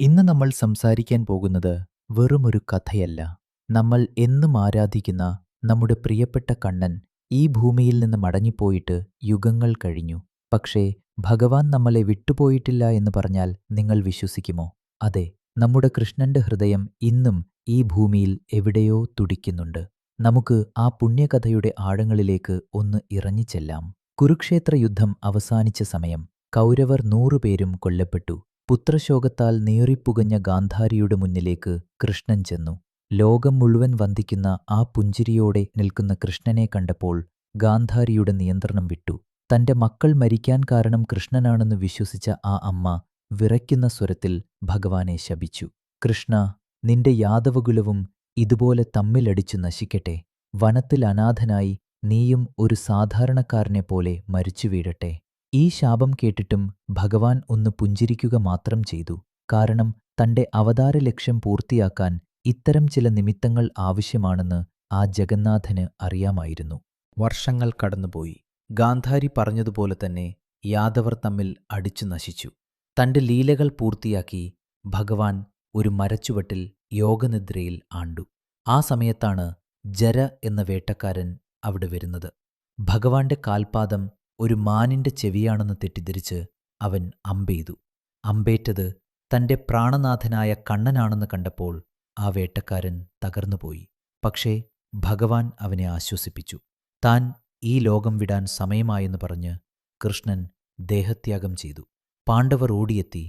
ഇന്ന് നമ്മൾ സംസാരിക്കാൻ പോകുന്നത് വെറുമൊരു കഥയല്ല. നമ്മൾ എന്നും ആരാധിക്കുന്ന നമ്മുടെ പ്രിയപ്പെട്ട കണ്ണൻ ഈ ഭൂമിയിൽ നിന്ന് മടങ്ങിപ്പോയിട്ട് യുഗങ്ങൾ കഴിഞ്ഞു. പക്ഷേ ഭഗവാൻ നമ്മളെ വിട്ടുപോയിട്ടില്ല എന്ന് പറഞ്ഞാൽ നിങ്ങൾ വിശ്വസിക്കുമോ? അതെ, നമ്മുടെ കൃഷ്ണന്റെ ഹൃദയം ഇന്നും ഈ ഭൂമിയിൽ എവിടെയോ തുടിക്കുന്നുണ്ട്. നമുക്ക് ആ പുണ്യകഥയുടെ ആഴങ്ങളിലേക്ക് ഒന്ന് ഇറങ്ങിച്ചെല്ലാം. കുരുക്ഷേത്ര യുദ്ധം അവസാനിച്ച സമയം കൗരവർ 100 പേരും കൊല്ലപ്പെട്ടു. പുത്രശോകത്താൽ നീറിപ്പുകഞ്ഞ ഗാന്ധാരിയുടെ മുന്നിലേക്ക് കൃഷ്ണൻ ചെന്നു. ലോകം മുഴുവൻ വന്ദിക്കുന്ന ആ പുഞ്ചിരിയോടെ നിൽക്കുന്ന കൃഷ്ണനെ കണ്ടപ്പോൾ ഗാന്ധാരിയുടെ നിയന്ത്രണം വിട്ടു. തന്റെ മക്കൾ മരിക്കാൻ കാരണം കൃഷ്ണനാണെന്ന് വിശ്വസിച്ച ആ അമ്മ വിറയ്ക്കുന്ന സ്വരത്തിൽ ഭഗവാനെ ശപിച്ചു. കൃഷ്ണ, നിന്റെ യാദവകുലവും ഇതുപോലെ തമ്മിലടിച്ചു നശിക്കട്ടെ. വനത്തിൽ അനാഥനായി നീയും ഒരു സാധാരണക്കാരനെ പോലെ മരിച്ചു വീഴട്ടെ. ഈ ശാപം കേട്ടിട്ടും ഭഗവാൻ ഒന്ന് പുഞ്ചിരിക്കുക മാത്രം ചെയ്തു. കാരണം തന്റെ അവതാര ലക്ഷ്യം പൂർത്തിയാക്കാൻ ഇത്തരം ചില നിമിത്തങ്ങൾ ആവശ്യമാണെന്ന് ആ ജഗന്നാഥന് അറിയാമായിരുന്നു. വർഷങ്ങൾ കടന്നുപോയി. ഗാന്ധാരി പറഞ്ഞതുപോലെ തന്നെ യാദവർ തമ്മിൽ അടിച്ചു നശിച്ചു. തന്റെ ലീലകൾ പൂർത്തിയാക്കി ഭഗവാൻ ഒരു മരച്ചുവട്ടിൽ യോഗനിദ്രയിൽ ആണ്ടു. ആ സമയത്താണ് ജര എന്ന വേട്ടക്കാരൻ അവിടെ വരുന്നത്. ഭഗവാന്റെ കാൽപാദം ഒരു മാനിന്റെ ചെവിയാണെന്ന് തെറ്റിദ്ധരിച്ച് അവൻ അമ്പെയ്തു. അമ്പേറ്റത് തന്റെ പ്രാണനാഥനായ കണ്ണനാണെന്ന് കണ്ടപ്പോൾ ആ വേട്ടക്കാരൻ തകർന്നുപോയി. പക്ഷേ ഭഗവാൻ അവനെ ആശ്വസിപ്പിച്ചു. താൻ ഈ ലോകം വിടാൻ സമയമായെന്ന് പറഞ്ഞ് കൃഷ്ണൻ ദേഹത്യാഗം ചെയ്തു. പാണ്ഡവർ ഓടിയെത്തി.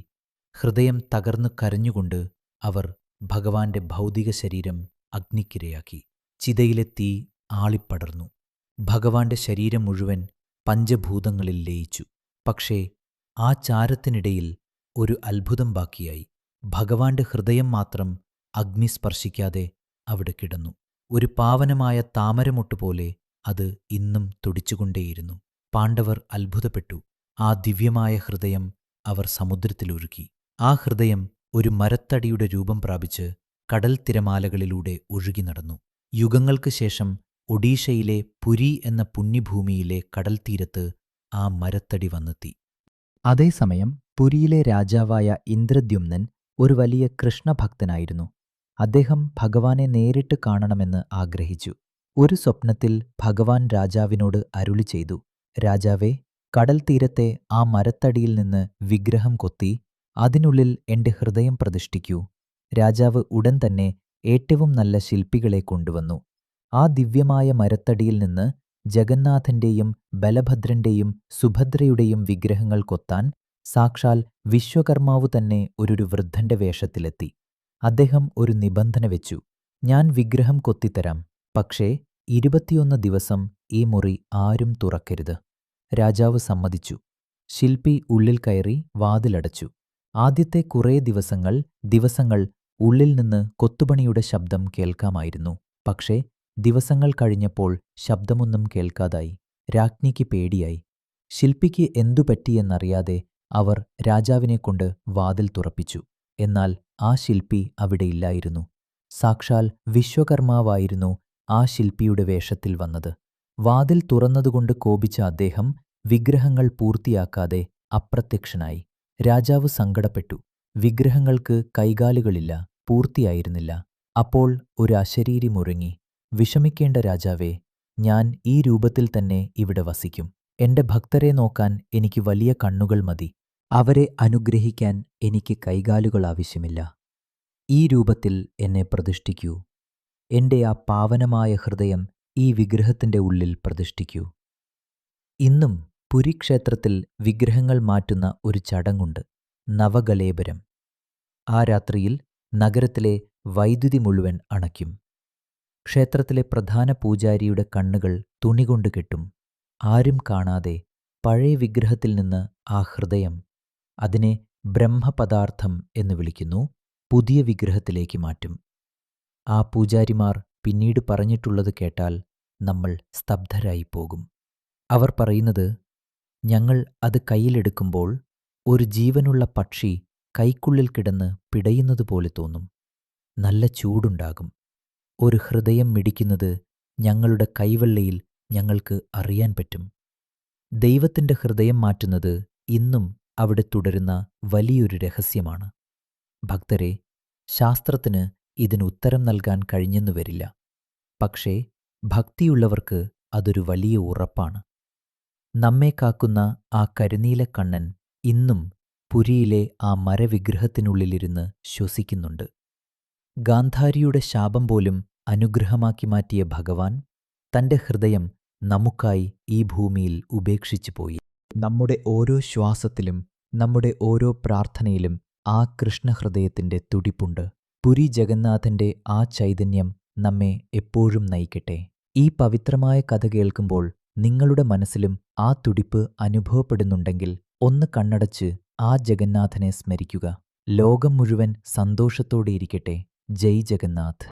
ഹൃദയം തകർന്നു കരഞ്ഞുകൊണ്ട് അവർ ഭഗവാന്റെ ഭൗതിക ശരീരം അഗ്നിക്കിരയാക്കി. ചിതയിലെ തീ ആളിപ്പടർന്നു. ഭഗവാന്റെ ശരീരം മുഴുവൻ പഞ്ചഭൂതങ്ങളിൽ ലയിച്ചു. പക്ഷേ ആ ചാരത്തിനിടയിൽ ഒരു അത്ഭുതം ബാക്കിയായി. ഭഗവാന്റെ ഹൃദയം മാത്രം അഗ്നി സ്പർശിക്കാതെ അവിടെ കിടന്നു. ഒരു പാവനമായ താമരമൊട്ടുപോലെ അത് ഇന്നും തുടിച്ചുകൊണ്ടേയിരുന്നു. പാണ്ഡവർ അത്ഭുതപ്പെട്ടു. ആ ദിവ്യമായ ഹൃദയം അവർ സമുദ്രത്തിലൊഴുക്കി. ആ ഹൃദയം ഒരു മരത്തടിയുടെ രൂപം പ്രാപിച്ച് കടൽ തിരമാലകളിലൂടെ ഒഴുകി നടന്നു. യുഗങ്ങൾക്ക് ശേഷം ഒഡീഷയിലെ പുരി എന്ന പുണ്യഭൂമിയിലെ കടൽത്തീരത്ത് ആ മരത്തടി വന്നെത്തി. അതേസമയം പുരിയിലെ രാജാവായ ഇന്ദ്രദ്യുമ്നൻ ഒരു വലിയ കൃഷ്ണഭക്തനായിരുന്നു. അദ്ദേഹം ഭഗവാനെ നേരിട്ട് കാണണമെന്ന് ആഗ്രഹിച്ചു. ഒരു സ്വപ്നത്തിൽ ഭഗവാൻ രാജാവിനോട് അരുളി ചെയ്തു, രാജാവേ, കടൽ തീരത്തെ ആ മരത്തടിയിൽ നിന്ന് വിഗ്രഹം കൊത്തി അതിനുള്ളിൽ എന്റെ ഹൃദയം പ്രതിഷ്ഠിക്കൂ. രാജാവ് ഉടൻ തന്നെ ഏറ്റവും നല്ല ശില്പികളെ കൊണ്ടുവന്നു. ആ ദിവ്യമായ മരത്തടിയിൽ നിന്ന് ജഗന്നാഥന്റെയും ബലഭദ്രന്റെയും സുഭദ്രയുടെയും വിഗ്രഹങ്ങൾ കൊത്താൻ സാക്ഷാൽ വിശ്വകർമാവു തന്നെ ഒരു വൃദ്ധന്റെ വേഷത്തിലെത്തി. അദ്ദേഹം ഒരു നിബന്ധന വെച്ചു, ഞാൻ വിഗ്രഹം കൊത്തിത്തരാം, പക്ഷേ 21 ദിവസം ഈ മുറി ആരും തുറക്കരുത്. രാജാവ് സമ്മതിച്ചു. ശില്പി ഉള്ളിൽ കയറി വാതിലടച്ചു. ആദ്യത്തെ കുറേ ദിവസങ്ങൾ ഉള്ളിൽ നിന്ന് കൊത്തുപണിയുടെ ശബ്ദം കേൾക്കാമായിരുന്നു. പക്ഷേ ദിവസങ്ങൾ കഴിഞ്ഞപ്പോൾ ശബ്ദമൊന്നും കേൾക്കാതായി. രാജ്ഞിക്ക് പേടിയായി. ശില്പിക്ക് എന്തുപറ്റിയെന്നറിയാതെ അവർ രാജാവിനെക്കൊണ്ട് വാതിൽ തുറപ്പിച്ചു. എന്നാൽ ആ ശില്പി അവിടെയില്ലായിരുന്നു. സാക്ഷാൽ വിശ്വകർമാവായിരുന്നു ആ ശില്പിയുടെ വേഷത്തിൽ വന്നത്. വാതിൽ തുറന്നതുകൊണ്ട് കോപിച്ച അദ്ദേഹം വിഗ്രഹങ്ങൾ പൂർത്തിയാക്കാതെ അപ്രത്യക്ഷനായി. രാജാവ് സങ്കടപ്പെട്ടു. വിഗ്രഹങ്ങൾക്ക് കൈകാലുകളില്ല, പൂർത്തിയായിരുന്നില്ല. അപ്പോൾ ഒരു അശരീരി മുഴങ്ങി, വിഷമിക്കേണ്ട രാജാവേ, ഞാൻ ഈ രൂപത്തിൽ തന്നെ ഇവിടെ വസിക്കും. എന്റെ ഭക്തരെ നോക്കാൻ എനിക്ക് വലിയ കണ്ണുകൾ മതി. അവരെ അനുഗ്രഹിക്കാൻ എനിക്ക് കൈകാലുകൾ ആവശ്യമില്ല. ഈ രൂപത്തിൽ എന്നെ പ്രതിഷ്ഠിക്കൂ. എന്റെ ആ പാവനമായ ഹൃദയം ഈ വിഗ്രഹത്തിന്റെ ഉള്ളിൽ പ്രതിഷ്ഠിക്കൂ. ഇന്നും പുരിക്ഷേത്രത്തിൽ വിഗ്രഹങ്ങൾ മാറ്റുന്ന ഒരു ചടങ്ങുണ്ട്, നവകലേബരം. ആ രാത്രിയിൽ നഗരത്തിലെ വൈദ്യുതി മുഴുവൻ അണയ്ക്കും. ക്ഷേത്രത്തിലെ പ്രധാന പൂജാരിയുടെ കണ്ണുകൾ തുണികൊണ്ട് കെട്ടും. ആരും കാണാതെ പഴയ വിഗ്രഹത്തിൽ നിന്ന് ആ ഹൃദയം, അതിനെ ബ്രഹ്മപദാർത്ഥം എന്ന് വിളിക്കുന്നു, പുതിയ വിഗ്രഹത്തിലേക്ക് മാറ്റും. ആ പൂജാരിമാർ പിന്നീട് പറഞ്ഞിട്ടുള്ളത് കേട്ടാൽ നമ്മൾ സ്തബ്ധരായി പോകും. അവർ പറയുന്നത്, ഞങ്ങൾ അത് കയ്യിലെടുക്കുമ്പോൾ ഒരു ജീവനുള്ള പക്ഷി കൈക്കുള്ളിൽ കിടന്ന് പിടയുന്നതുപോലെ തോന്നും. നല്ല ചൂടുണ്ടാകും. ഒരു ഹൃദയം മിടിക്കുന്നത് ഞങ്ങളുടെ കൈവെള്ളയിൽ ഞങ്ങൾക്ക് അറിയാൻ പറ്റും. ദൈവത്തിന്റെ ഹൃദയം മാറ്റുന്നത് ഇന്നും അവിടെ തുടരുന്ന വലിയൊരു രഹസ്യമാണ്. ഭക്തരെ, ശാസ്ത്രത്തിന് ഇതിന് ഉത്തരം നൽകാൻ കഴിഞ്ഞെന്നു വരില്ല. പക്ഷേ ഭക്തിയുള്ളവർക്ക് അതൊരു വലിയ ഉറപ്പാണ്. നമ്മെ കാക്കുന്ന ആ കരിനീലക്കണ്ണൻ ഇന്നും പുരിയിലെ ആ മരവിഗ്രഹത്തിനുള്ളിലിരുന്ന് ശ്വസിക്കുന്നുണ്ട്. ഗാന്ധാരിയുടെ ശാപം പോലും അനുഗ്രഹമാക്കി മാറ്റിയ ഭഗവാൻ തൻ്റെ ഹൃദയം നമുക്കായി ഈ ഭൂമിയിൽ ഉപേക്ഷിച്ചു പോയി. നമ്മുടെ ഓരോ ശ്വാസത്തിലും നമ്മുടെ ഓരോ പ്രാർത്ഥനയിലും ആ കൃഷ്ണഹൃദയത്തിൻ്റെ തുടിപ്പുണ്ട്. പുരി ജഗന്നാഥൻ്റെ ആ ചൈതന്യം നമ്മെ എപ്പോഴും നയിക്കട്ടെ. ഈ പവിത്രമായ കഥ കേൾക്കുമ്പോൾ നിങ്ങളുടെ മനസ്സിലും ആ തുടിപ്പ് അനുഭവപ്പെടുന്നുണ്ടെങ്കിൽ ഒന്ന് കണ്ണടച്ച് ആ ജഗന്നാഥനെ സ്മരിക്കുക. ലോകം മുഴുവൻ സന്തോഷത്തോടെ ഇരിക്കട്ടെ. ജയ് ജഗന്നാഥ്.